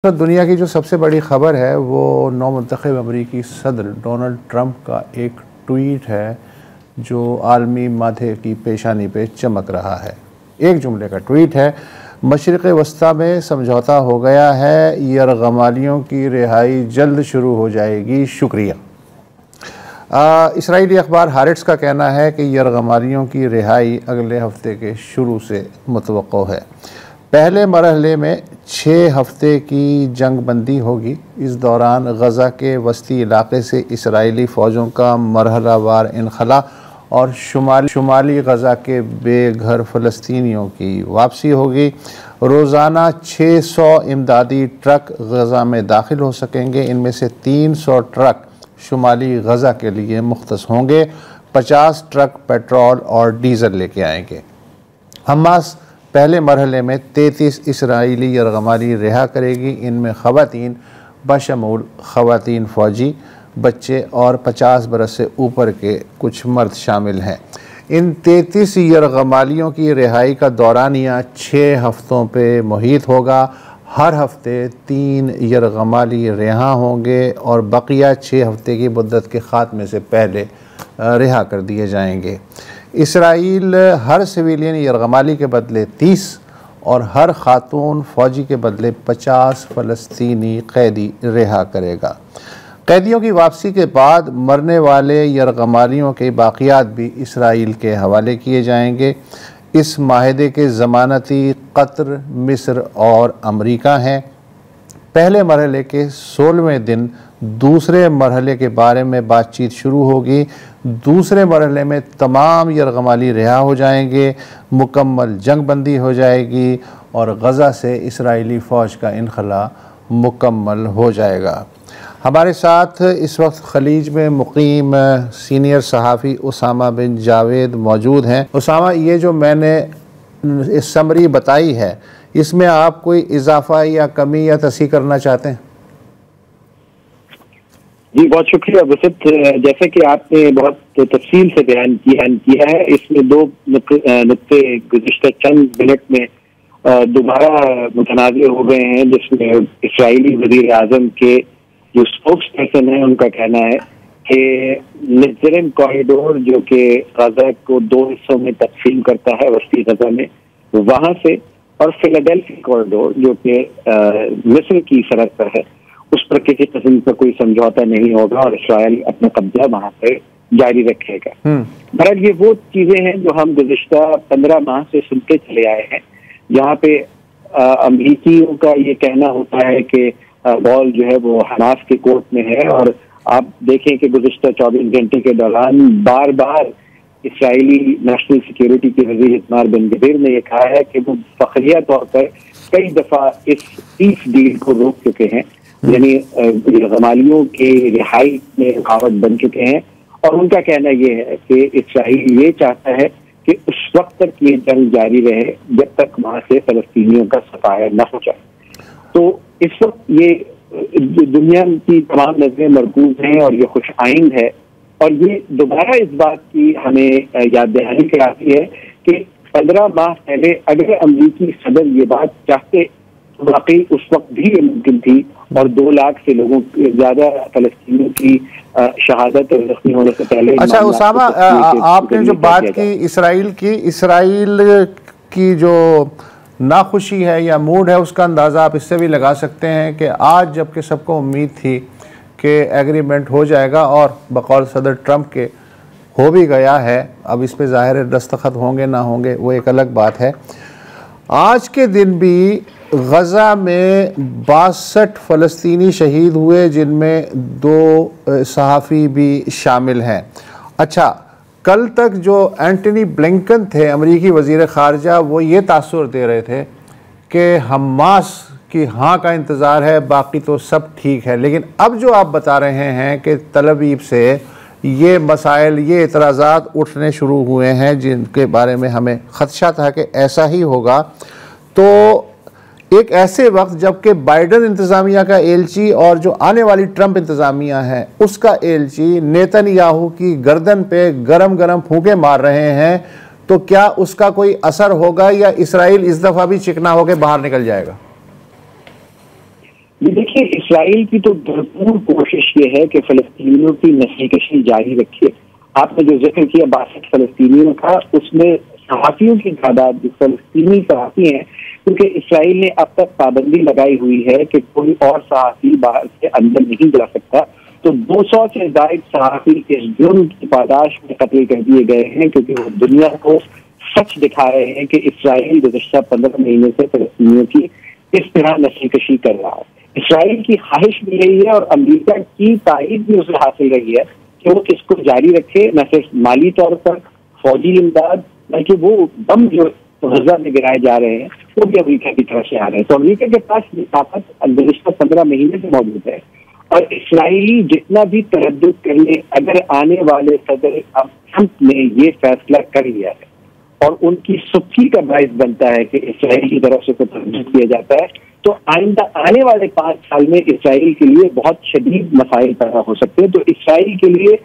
तो दुनिया की जो सबसे बड़ी ख़बर है वो नौमुंतखब अमरीकी सदर डोनाल्ड ट्रंप का एक ट्वीट है जो आलमी माथे की पेशानी पे चमक रहा है। एक जुमले का ट्वीट है, मशरिक़ वस्ता में समझौता हो गया है, यरगमालियों की रिहाई जल्द शुरू हो जाएगी, शुक्रिया। इसराइली अखबार हारेट्स का कहना है कि यरगमालियों की रिहाई अगले हफ्ते के शुरू से मुतवक्को है। पहले मरहले में 6 हफ्ते की जंग बंदी होगी। इस दौरान गज़ा के वस्ती इलाके से इसराइली फ़ौजों का मरहलावार इनखला और शुमाली गज़ा के बेघर फ़लस्तीनियों की वापसी होगी। रोज़ाना 600 इमदादी ट्रक गज़ा में दाखिल हो सकेंगे। इनमें से 300 ट्रक शुमाली गज़ा के लिए मुख्तस होंगे। 50 ट्रक पेट्रोल और डीज़ल लेके आएंगे। हमास पहले मरहले में 33 इसराइली यरगमाली रिहा करेगी। इनमें ख़वातीन बशमूल ख़वातीन फ़ौजी, बच्चे और 50 बरस से ऊपर के कुछ मर्द शामिल हैं। इन 33 यरगमालियों की रिहाई का दौरानिया 6 हफ्तों पे मुहित होगा। हर हफ्ते 3 यरगमाली रिहा होंगे और बकिया 6 हफ्ते की मुद्दत के ख़ात्मे से पहले रिहा कर दिए जाएंगे। इसराइल हर सिविलियन यरगमाली के बदले 30 और हर खातून फ़ौजी के बदले 50 फ़लस्तीनी कैदी रिहा करेगा। कैदियों की वापसी के बाद मरने वाले यरगमालियों के बाक़ियात भी इसराइल के हवाले किए जाएंगे। इस माहदे के ज़मानती कतर, मिस्र और अमरीका हैं। पहले मरहले के 16वें दिन दूसरे मरहले के बारे में बातचीत शुरू होगी। दूसरे मरहले में तमाम यरगमाली रिहा हो जाएंगे, मुकम्मल जंग बंदी हो जाएगी और गज़ा से इसराइली फ़ौज का इनखला मुकम्मल हो जाएगा। हमारे साथ इस वक्त खलीज में मुकीम सीनियर सहाफ़ी उसामा बिन जावेद मौजूद हैं। उसामा, ये जो मैंने इस समरी बताई है, इसमें आप कोई इजाफ़ा या कमी या तस्हीह करना चाहते हैं? जी, बहुत शुक्रिया वसित। जैसे कि आपने बहुत तफसील से बयान किया है, इसमें 2 नुक्ते गुज़िश्ता चंद मिनट में दोबारा मुतनाज़ हो गए हैं, जिसमें इसराइली वज़ीर आज़म के जो स्पोक्स पर्सन है उनका कहना है कि नेज़रेन कॉरिडोर जो कि गज़ा को 2 हिस्सों में तकसीम करता है वस्ती गज़ा में, वहाँ से, और फिलाडेल्फिया कॉरिडोर जो कि मिस्र की सरहद पर है, उस पर किसी किस्म का कोई समझौता नहीं होगा और इसराइल अपना कब्जा वहां पर जारी रखेगा। बहरहाल ये वो चीजें हैं जो हम गुज़िश्ता 15 माह से सुनते चले आए हैं, जहाँ पे अमरीकियों का ये कहना होता है कि बॉल जो है वो हमास के कोर्ट में है। और आप देखें कि गुज़िश्ता 24 घंटे के दौरान बार बार इसराइली नेशनल सिक्योरिटी के वज़ीर इतमार बिन गवीर ने यह कहा है कि वो फखरिया तौर पर कई दफा इस पीस डील को रोक चुके हैं, यानी यरगमालियों के रिहाई में रुकावट बन चुके हैं। और उनका कहना यह है कि इसराइल ये चाहता है कि उस वक्त तक ये जंग जारी रहे जब तक वहां से फलस्तीनियों का सफाया न हो जाए। तो इस वक्त ये दुनिया की तमाम नजरें मरकूज हैं और ये खुश आइंद है, और ये दोबारा इस बात की हमें याद दहानी कराती है कि 15 माह पहले अगर अमरीकी सदर ये बात चाहते तो वाकई उस वक्त भी ये मुमकिन थी और 2 लाख से लोगों ज्यादा फलस्तीनियों की शहादत और जख्मी होने से पहले। अच्छा उसामा, आपने जो बात की इसराइल की जो नाखुशी है या मूड है, उसका अंदाज़ा आप इससे भी लगा सकते हैं कि आज जबकि सबको उम्मीद थी कि एग्रीमेंट हो जाएगा और बकौल सदर ट्रंप के हो भी गया है, अब इस पे ज़ाहिर है दस्तखत होंगे ना होंगे वो एक अलग बात है। आज के दिन भी गज़ा में 62 फ़लस्तीनी शहीद हुए, जिनमें 2 सहाफ़ी भी शामिल हैं। अच्छा, कल तक जो एंटनी ब्लिंकन थे अमरीकी वज़ीर ख़ारजा, वो ये तासुर दे रहे थे कि हमास की हाँ का इंतज़ार है, बाकी तो सब ठीक है। लेकिन अब जो आप बता रहे हैं कि तल अवीव से ये मसाइल, ये एतराज़ात उठने शुरू हुए हैं जिनके बारे में हमें ख़दशा था कि ऐसा ही होगा, तो एक ऐसे वक्त जबकि बाइडन इंतज़ामिया का एलची और जो आने वाली ट्रंप इंतज़ामिया है उसका एलची नेतन्याहू की गर्दन पे गरम गरम फूंके मार रहे हैं, तो क्या उसका कोई असर होगा या इसराइल इस दफ़ा भी चिकना होकर बाहर निकल जाएगा? ये देखिए, इसराइल की तो भरपूर कोशिश ये है कि फलस्तीनियों की नस्लकशी जारी रखे। आपने जो जिक्र किया 62 फलस्तीनियों का, उसमें सहाफियों की तादाद, जो फलस्तीनी सहाफी हैं, क्योंकि इसराइल ने अब तक पाबंदी लगाई हुई है कि कोई और सहाफी बाहर से अंदर नहीं जा सकता, तो 200 से ज्यादा सहाफी इस जुर्म की पादाश में कत्ल कर दिए गए हैं, क्योंकि वो दुनिया को सच दिखा रहे हैं कि इसराइल गुज़श्ता 15 महीने से फलस्तीनियों की इस तरह नस्लकशी कर रहा है। इसराइल की ख्वाहिश भी यही है और अमेरिका की तारीफ भी उसे हासिल रही है कि वो इसको जारी रखे, न सिर्फ माली तौर पर, फौजी इमदाद, बल्कि वो बम जो गजा में गिराए जा रहे हैं वो भी अमेरिका की तरफ से आ रहे हैं। तो अमेरिका के पास ये ताकत गुज़श्ता 15 महीने से मौजूद है। और इसराइली जितना भी तरद्दुद कर ले, अगर आने वाले सदर ट्रंप ने ये फैसला कर लिया है और उनकी सुखी का बायस बनता है कि इसराइल की तरफ से तरद्दुद किया जाता है, तो आइंदा आने वाले 5 साल में इसराइल के लिए बहुत शदीद मसाइल पैदा हो सकते हैं। तो इसराइल के लिए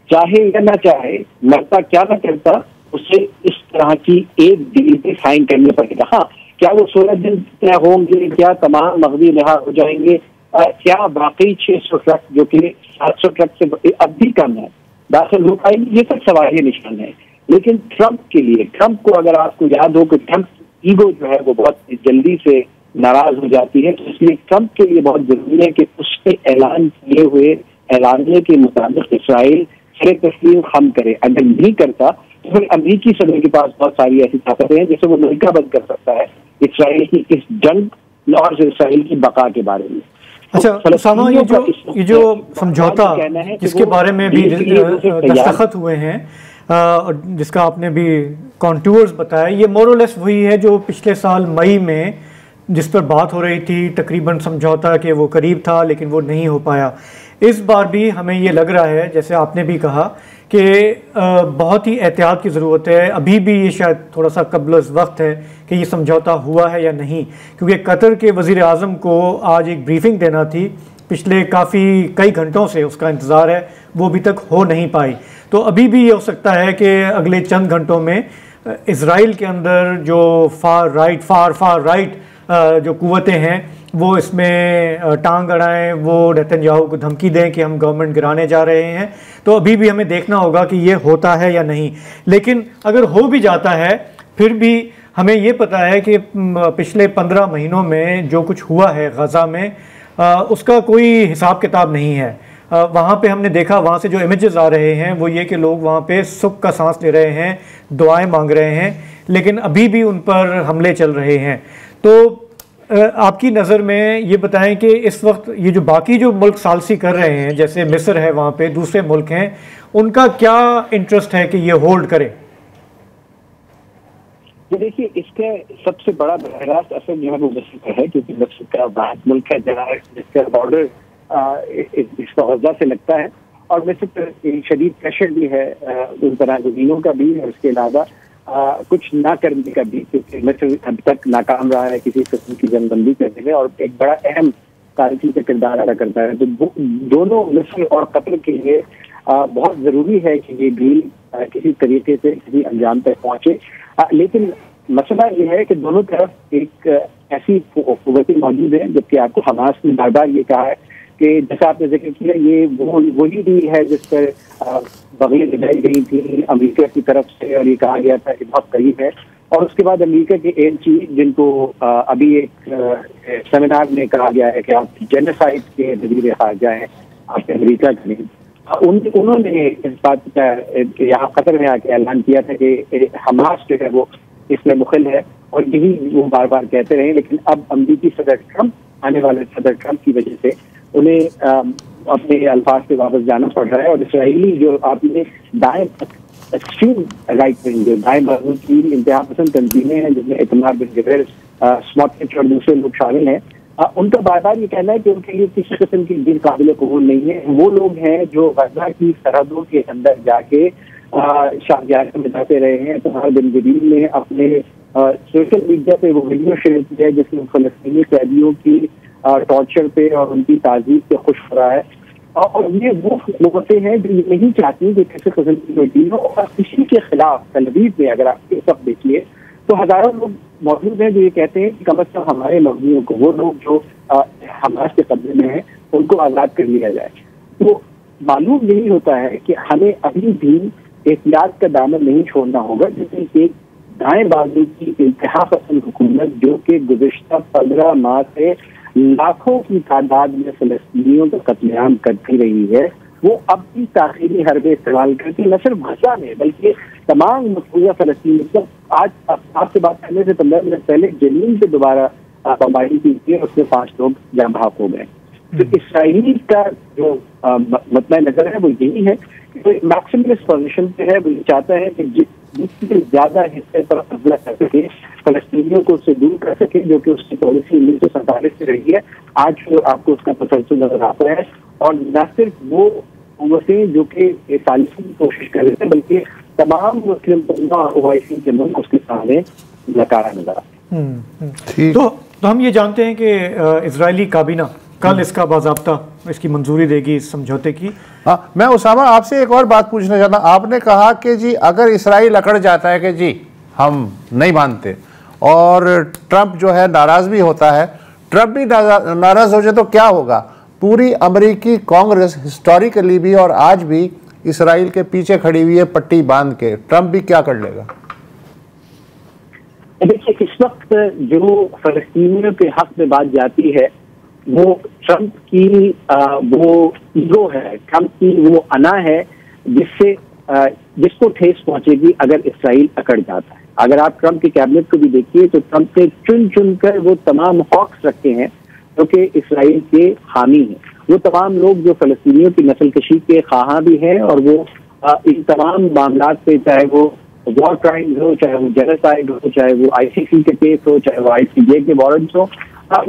चाहे या ना चाहे, मरता क्या ना करता, उसे इस तरह की एक डील पे साइन करने पड़ेगा। हाँ, क्या वो 16 दिन तय होंगे, क्या तमाम मगवी रिहा हो जाएंगे, क्या वाकई 600 ट्रक जो कि 700 ट्रक से अब भी कम है दाखिल हो पाएंगे, ये सब सवाल निशान है। लेकिन ट्रंप के लिए, ट्रंप को अगर आपको याद हो कि ट्रंप ईगो जो है वो बहुत जल्दी से नाराज हो जाती है, तो इसलिए ट्रंप के लिए बहुत जरूरी है कि उसके ऐलान किए हुए ऐलानिए के मुताबिक इसराइल सर तस्लीम खम करे। अगर नहीं करता तो फिर अमेरिकी सदर के पास बहुत सारी ऐसी ताकतें हैं जिससे वो अमेरिका बंद कर सकता है इसराइल की इस जंग और इसराइल की बका के बारे में। अच्छा उसामा, ये जो समझौता जिसके बारे में भी दस्तखत हुए हैं, जिसका आपने भी कॉन्टूर्स बताया, ये मोरलेस वही है जो पिछले साल मई में जिस पर बात हो रही थी, तकरीबन समझौता के वो करीब था लेकिन वो नहीं हो पाया। इस बार भी हमें ये लग रहा है, जैसे आपने भी कहा, कि बहुत ही एहतियात की ज़रूरत है। अभी भी ये शायद थोड़ा सा कब्ल वक्त है कि ये समझौता हुआ है या नहीं, क्योंकि कतर के वज़ीर आज़म को आज एक ब्रीफिंग देना थी, पिछले कई घंटों से उसका इंतज़ार है, वो अभी तक हो नहीं पाई। तो अभी भी ये हो सकता है कि अगले चंद घंटों में इज़राइल के अंदर जो फार राइट जो कुव्वतें हैं वो इसमें टांग अड़ाएं, वो नेतन्याहू को धमकी दें कि हम गवर्नमेंट गिराने जा रहे हैं। तो अभी भी हमें देखना होगा कि ये होता है या नहीं। लेकिन अगर हो भी जाता है, फिर भी हमें ये पता है कि पिछले 15 महीनों में जो कुछ हुआ है गज़ा में, उसका कोई हिसाब किताब नहीं है। वहाँ पे हमने देखा, वहाँ से जो इमेजेस आ रहे हैं वो ये कि लोग वहाँ पे सुख का सांस ले रहे हैं, दुआएं मांग रहे हैं, लेकिन अभी भी उन पर हमले चल रहे हैं। तो आपकी नज़र में ये बताएं कि इस वक्त ये जो बाकी जो मुल्क सालसी कर रहे हैं, जैसे मिस्र है, वहाँ पे दूसरे मुल्क हैं, उनका क्या इंटरेस्ट है कि ये होल्ड करे? ये देखिए, इसका सबसे बड़ा बहरास असर जो है वो मिस्र का है, क्योंकि मिस्र का वाहिद मुल्क है जहाँ जिसका बॉर्डर इसका गजा से लगता है, और मिस्र पर शदीद प्रेशर भी है उन तरह ज़मीनों का भी, और उसके अलावा कुछ ना करने का भी, क्योंकि मिस्र अब तक नाकाम रहा है किसी किस्म की जंगबंदी करने में और एक बड़ा अहम तारीखी का किरदार अदा करता है। तो दोनों मिस्र और कतर के लिए बहुत ज़रूरी है कि ये डील किसी तरीके से किसी अंजाम तक पहुंचे। लेकिन मसला ये है कि दोनों तरफ एक ऐसी कुव्वतें मौजूद है, जबकि आपको हमास ने बार बार ये कहा है कि जैसा आपने जिक्र किया, ये वही डील है जिस पर बगलें लगाई गई थी अमेरिका की तरफ से, और ये कहा गया था कि बहुत करीब है। और उसके बाद अमेरिका के एजेंसी, जिनको अभी एक सेमिनार में कहा गया है कि आप जेनोसाइड के नजरिए हार जाएं आपके अमेरिका के लिए, उन्होंने इस बात का यहाँ कतर में आके ऐलान किया था कि हमास जो है वो इसमें मुखिल है, और यही वो बार बार कहते रहे। लेकिन अब अमेरिकी सदर ट्रंप, आने वाले सदर ट्रंप की वजह से उन्हें अपने अल्फाज पे वापस जाना पड़ रहा है। और इसराइली जो आपने दाएं एक्सट्रीम राइट विंग, जो दाएं बाजू की इंतहा पसंद तंजीमें हैं, जिसमें इतमार बिन गबीर, स्मोट्रिच और दूसरे लोग शामिल हैं, उनका बार बार ये कहना है कि उनके लिए किसी किस्म की डील काबिल कबूल नहीं है। वो लोग हैं जो गजा की सरहदों के अंदर जाके शाहजहां में जाते रहे हैं। इतमार बिन गबीर ने अपने सोशल मीडिया पे वो वीडियो शेयर किया है जिसमें फलस्तीनी कैदियों की टॉर्चर पे और उनकी ताजीब पे खुश हो रहा है। और ये वो कुव्वतें हैं जो ये नहीं चाहती कि किसी किस्म की कोई डील हो, और किसी के खिलाफ तल अवीव में, अगर आप ये सब देखिए, तो हजारों लोग मौजूद हैं जो ये कहते हैं कि कम अज कम हमारे मजलूमों को, वो लोग जो हमास के कब्जे में हैं, उनको आज़ाद कर लिया जाए। तो मालूम यही होता है कि हमें अभी भी एहतियात का दामन नहीं छोड़ना होगा, क्योंकि एक दाएं बाजू की इंतहा पसंद हुकूमत जो कि गुज़िश्ता 15 माह से लाखों की तादाद में फ़लस्तीनियों का कत्लेआम करती रही है, वो अब भी ताख़ीरी हरबे इस्तेमाल करती, न सिर्फ गजा में बल्कि तमाम मकबूजा फ़लस्तीन। मतलब आज आपसे बात करने से 15 मिनट पहले जनीन पे दोबारा बमबारी की थी, उसमें 5 लोग जाँ बहक हो गए। तो इसराइली का जो मतला नजर है वो यही है कि मैक्सिमलिस्ट पोजीशन पे है, वो चाहता है कि जितने ज्यादा हिस्से पर कब्जा कर सके, फलस्तीनियों को उससे दूर कर सके, जो कि उसकी पॉलिसी 1947 से रही है। आज आपको उसका तसलसल नजर आता है, और न सिर्फ वो कुव्वतें जो कि सालिसी की कोशिश कर रहे थे, बल्कि तमाम मुस्लिम ओवैसी के मुल्क उसके सामने नकारा नजर आता है। तो हम ये जानते हैं कि इजरायली काबीना कल इसका बाज़ाब्ता इसकी मंजूरी देगी इस समझौते की। हाँ, मैं उसामा आपसे एक और बात पूछना चाहता हूँ। आपने कहा कि जी अगर इसराइल अकड़ जाता है कि जी हम नहीं मानते, और ट्रंप जो है नाराज भी होता है, ट्रंप भी नाराज हो जाए तो क्या होगा? पूरी अमेरिकी कांग्रेस हिस्टोरिकली भी और आज भी इसराइल के पीछे खड़ी हुई है पट्टी बांध के। ट्रंप भी क्या कर लेगा? देखिए, इस वक्त जो फलस्तीनियों के हक में बात जाती है वो ट्रंप की वो ईगो है, ट्रंप की वो अना है, जिसको ठेस पहुंचेगी अगर इसराइल अकड़ जाता है। अगर आप ट्रंप की कैबिनेट को भी देखिए तो ट्रंप ने चुन चुन कर वो तमाम हॉक्स रखे हैं जो कि इसराइल के हामी हैं। वो तमाम लोग जो फलस्तीनियों की नस्लकशी के ख़्वाह भी हैं, और वो इन तमाम मामलात पे, चाहे वो वॉर क्राइम्स हो, चाहे वो जेनोसाइड हो, चाहे वो ICC के केस हो, चाहे वो ICJ के वारंट्स हो,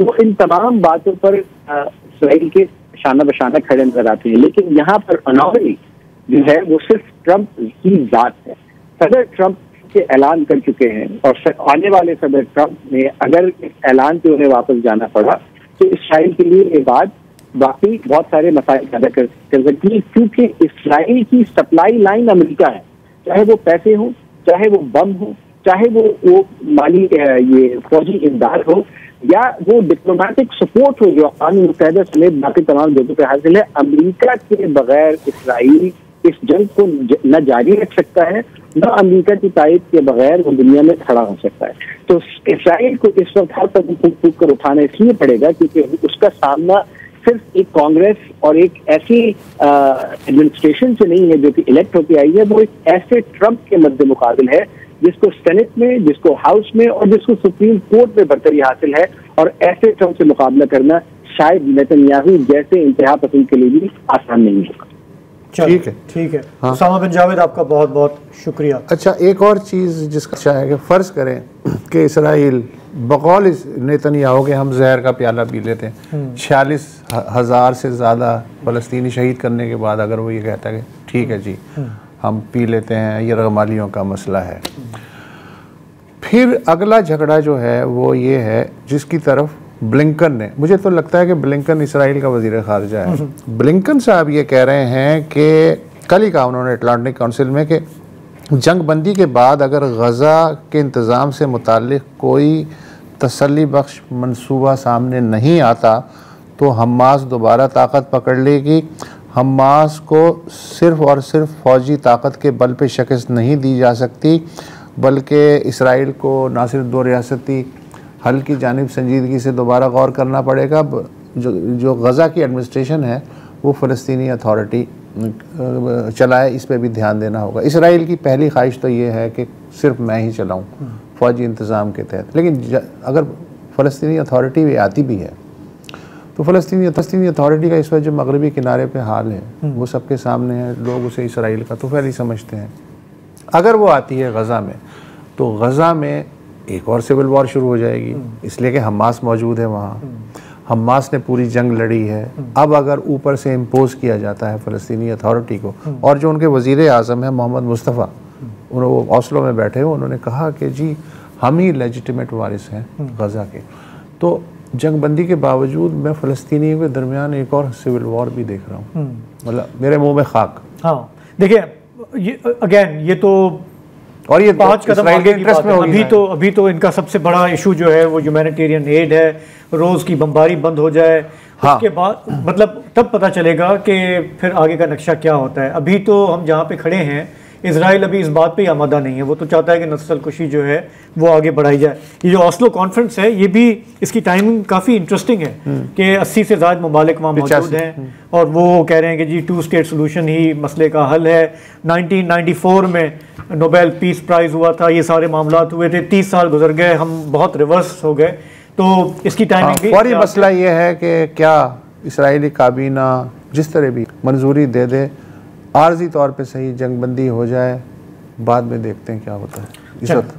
वो इन तमाम बातों पर इसराइल के शाना बशाना खड़े नजर आते हैं। लेकिन यहाँ पर अनोमली जो है वो सिर्फ ट्रंप की जात है। सदर ट्रंप के ऐलान कर चुके हैं, और आने वाले सदर ट्रंप ने अगर इस ऐलान पे उन्हें वापस जाना पड़ा तो इसराइल के लिए ये बात बाकी बहुत सारे मसाइल पैदा कर सकती है, क्योंकि इसराइल की सप्लाई लाइन अमेरिका है। चाहे वो पैसे हो, चाहे वो बम हो, चाहे वो माली ये फौजी इमदाद हो, या वो डिप्लोमेटिक सपोर्ट हो जो अक़वाम मुत्तहिदा समेत बाकी तमाम देशों पे हासिल है। अमेरिका के बगैर इसराइल इस जंग को न जारी रख सकता है, न अमेरिका की तायद के बगैर वो दुनिया में खड़ा हो सकता है। तो इसराइल को इस वक्त हर तक फूक कर उठाना इसलिए पड़ेगा क्योंकि उसका सामना सिर्फ एक कांग्रेस और एक ऐसी एडमिनिस्ट्रेशन से नहीं है जो कि इलेक्ट होकर आई है, वो एक ऐसे ट्रंप के मद्दे मुकाबिल है जिसको सेनेट में, जिसको हाउस में और जिसको सुप्रीम कोर्ट में बरतरी हासिल है। और ऐसे ट्रंप से मुकाबला करना शायद नेतन्याहू जैसे इंतहा पसंद के लिए भी आसान नहीं होगा। ठीक है, ठीक है। हाँ। उसामा बिन जावेद, आपका बहुत बहुत शुक्रिया। अच्छा, एक और चीज़ जिसका अच्छा है कि फ़र्ज़ करें कि इसराइल बकौल नेतन्याहू के हम जहर का प्याला पी लेते हैं, 46,000 से ज़्यादा फ़लस्तीनी शहीद करने के बाद अगर वो ये कहता है कि ठीक है जी हम पी लेते हैं, ये रगमालियों का मसला है, फिर अगला झगड़ा जो है वो ये है जिसकी तरफ ब्लिंकन ने, मुझे तो लगता है कि ब्लिंकन इसराइल का वज़ीर ख़ारिजा है, ब्लिंकन साहब ये कह रहे हैं कि कल ही कहा उन्होंने अटलांटिक काउंसिल में कि जंग बंदी के बाद अगर गज़ा के इंतज़ाम से मुताल्लिक़ कोई तसल्ली बख्श मंसूबा सामने नहीं आता तो हमास दोबारा ताकत पकड़ लेगी। हमास को सिर्फ़ और सिर्फ फ़ौजी ताकत के बल पे शिकस्त नहीं दी जा सकती, बल्कि इसराइल को ना सिर्फ 2 रियासती हल की जानिब संजीदगी से दोबारा गौर करना पड़ेगा। जो गज़ा की एडमिनिस्ट्रेशन है वो फ़लस्तीनी अथॉरिटी चलाए, इस पे भी ध्यान देना होगा। इसराइल की पहली ख्वाहिश तो ये है कि सिर्फ मैं ही चलाऊँ फ़ौजी इंतज़ाम के तहत, लेकिन अगर फ़लस्तीनी अथॉरिटी भी आती भी है तो फ़लस्तीनी अथॉरिटी का इस वक्त जो मगरबी किनारे पे हाल है वो सबके सामने है, लोग उसे इसराइल का तो फैल ही समझते हैं। अगर वो आती है गज़ा में तो गज़ा में एक और सिविल वॉर शुरू हो जाएगी, इसलिए कि हमास मौजूद है वहाँ, हमास ने पूरी जंग लड़ी है। अब अगर ऊपर से इम्पोज किया जाता है फ़लस्तीनी अथॉरिटी को, और जो उनके वज़ीर आज़म है मोहम्मद मुस्तफ़ा, वो ओस्लो में बैठे हुए, उन्होंने कहा कि जी हम ही लेजिटिमेट वारिस हैं गज़ा के, तो जंग बंदी के बावजूद मैं फ़लस्तीनियों के दरमियान एक और सिविल वॉर भी देख रहा हूँ, मतलब मेरे मुंह में खाक। हाँ, देखिए ये अगेन ये तो और ये 5 कदम आगे की बात है। अभी तो इनका सबसे बड़ा इशू जो है वो ह्यूमैनिटेरियन एड है, रोज़ की बमबारी बंद हो जाए। हाँ। उसके बाद मतलब तब पता चलेगा कि फिर आगे का नक्शा क्या होता है। अभी तो हम जहाँ पे खड़े हैं, इजराइल अभी इस बात पे ही आमादा नहीं है, वो तो चाहता है कि नस्ल कुशी जो है वो आगे बढ़ाई जाए। ये जो ऑस्लो कॉन्फ्रेंस है, ये भी इसकी टाइमिंग काफ़ी इंटरेस्टिंग है कि 80 से ज़्यादा ममालिक वहाँ मौजूद हैं और वो कह रहे हैं कि जी 2 स्टेट सोल्यूशन ही मसले का हल है। 1994 में नोबेल पीस प्राइज़ हुआ था, ये सारे मामला हुए थे, 30 साल गुजर गए, हम बहुत रिवर्स हो गए। तो इसकी टाइमिंग भी फौरी मसला ये है कि क्या इसराइली काबीना जिस तरह भी मंजूरी दे दे, आर्जी तौर पे सही जंगबंदी हो जाए, बाद में देखते हैं क्या होता है इस वक्त।